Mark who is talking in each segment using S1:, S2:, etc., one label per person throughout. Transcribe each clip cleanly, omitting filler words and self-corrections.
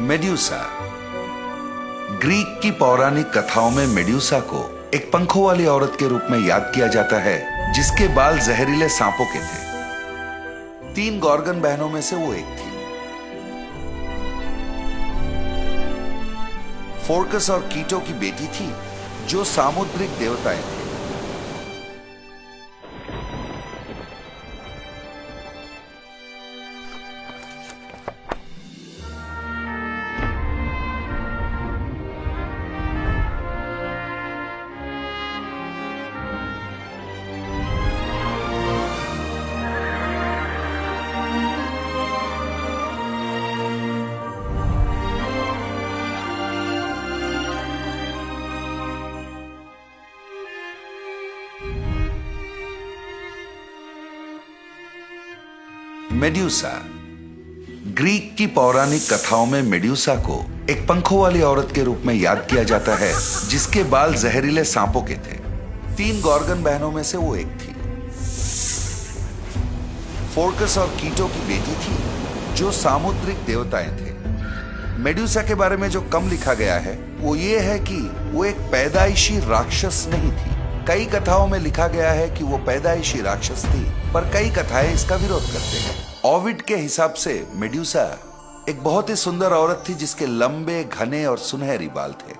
S1: Medusa. Greek की पौराणिक कथाओं में मेड्यूसा को एक पंखों वाली औरत के रूप में याद किया जाता है, जिसके बाल जहरीले सांपों के थे। 3 गॉर्गन बहनों में से वो एक थी। फोर्कस और कीटो की बेटी थी, जो सामुद्रिक देवताएं थे। मेड्यूसा। ग्रीक की पौराणिक कथाओं में मेड्यूसा को एक पंखों वाली औरत के रूप में याद किया जाता है, जिसके बाल जहरीले सांपों के थे। 3 गॉर्गन बहनों में से वो एक थी। फोर्कस और कीटो की बेटी थी, जो सामुद्रिक देवताएं थे। मेड्यूसा के बारे में जो कम लिखा गया है वो ये है कि वो एक पैदाइशी राक्षस नहीं थी। कई कथाओं में लिखा गया है कि वो पैदाइशी राक्षस थी, पर कई कथाएं इसका विरोध करते हैं। ओविड के हिसाब से मेड्यूसा एक बहुत ही सुंदर औरत थी, जिसके लंबे, घने और सुनहरी बाल थे।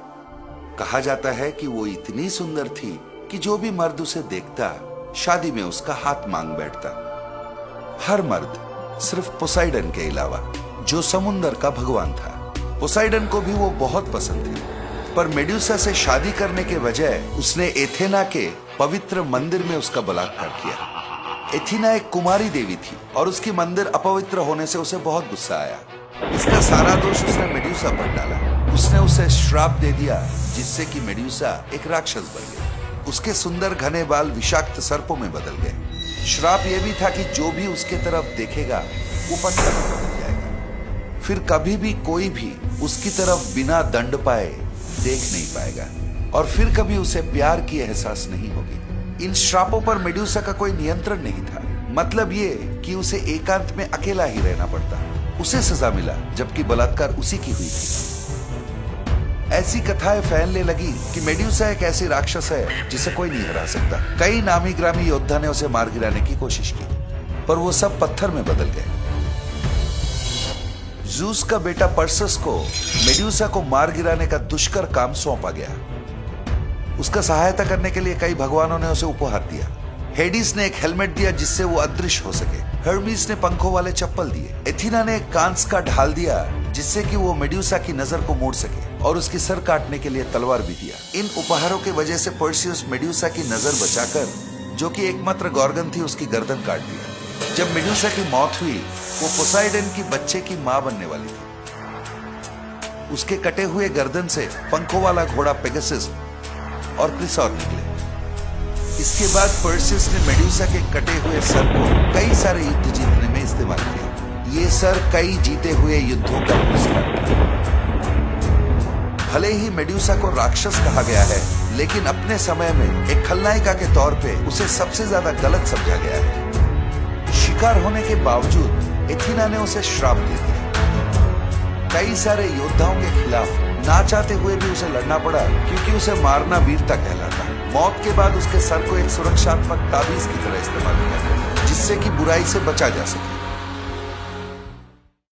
S1: कहा जाता है कि वो इतनी सुंदर थी कि जो भी मर्द उसे देखता, शादी में उसका हाथ मांग बैठता। हर मर्द सिर्फ पोसाइडन के अलावा, जो समुंदर का भगवान था। पोसाइडन को भी वो बहुत पसंद थी, पर मेड्यूसा से शादी करने के बजाय उसने एथेना के पवित्र मंदिर में उसका बलात्कार किया। एथेना एक कुमारी देवी थी और उसकी मंदिर अपवित्र होने से उसे बहुत गुस्सा आया। इसका सारा दोष उसने मेड्यूसा पर डाला। उसने उसे श्राप दे दिया, जिससे कि मेड्यूसा एक राक्षस बन गई। उसके सुंदर घने बाल विषाक्त सर्पों में बदल गए। श्राप यह भी था कि जो भी उसके तरफ देखेगा वो पत्थर में बदल जाएगा। फिर कभी भी कोई भी उसकी तरफ बिना दंड पाए देख नहीं पाएगा, और फिर कभी उसे प्यार की एहसास नहीं होगी। इन श्रापों पर मेड्यूसा का कोई नियंत्रण नहीं था। मतलब ये कि उसे एकांत में अकेला ही रहना पड़ता। उसे सजा मिला, जबकि बलात्कार उसी की हुई थी। ऐसी कथाएं फैलने लगी कि मेड्यूसा एक ऐसी राक्षस है जिसे कोई नहीं हरा सकता। कई नामी ग्रामी योद्धा ने उसे मार गिराने की कोशिश की, पर वो सब पत्थर में बदल गए। ज़ूस का बेटा पर्सस को मेड्यूसा को मार गिराने का दुष्कर काम सौंपा गया। उसका सहायता करने के लिए कई भगवानों ने उसे उपहार दिया। हेडिस ने एक हेलमेट दिया, जिससे वो अदृश्य हो सके। हर्मीस ने पंखों वाले चप्पल दिए। एथेना ने एक कांस का ढाल दिया, जिससे कि वो मेड्यूसा की नजर को मोड़ सके, और उसकी सर काटने के लिए तलवार भी दिया। इन उपहारों की वजह से पर्सियस मेड्यूसा की नजर बचाकर, जो कि एकमात्र गॉर्गन थी, उसकी गर्दन काट दिया। जब मेड्यूसा की मौत हुई, वो पोसाइडन की बच्चे की मां बनने वाली थी। उसके कटे हुए गर्दन से पंखों वाला घोड़ा पेगासस और क्रिसॉर निकले। इसके बाद पर्सियस ने मेड्यूसा के कटे हुए सर को कई सारे युद्ध जीतने में इस्तेमाल किया। ये सर कई जीते हुए युद्धों का पुरस्कार था। भले ही मेड्यूसा को राक्षस कहा गया है, लेकिन अपने समय में एक खलनायिका के तौर पे उसे सबसे ज्यादा गलत समझा गया है। शिकार होने के बावजूद एथेना ने उसे श्राप दे दिया। कई सारे योद्धाओं के खिलाफ ना चाहते हुए भी उसे लड़ना पड़ा, क्योंकि उसे मारना वीरता कहलाता। मौत के बाद उसके सर को एक सुरक्षात्मक ताबीज की तरह इस्तेमाल किया गया, जिससे कि बुराई से बचा जा सके।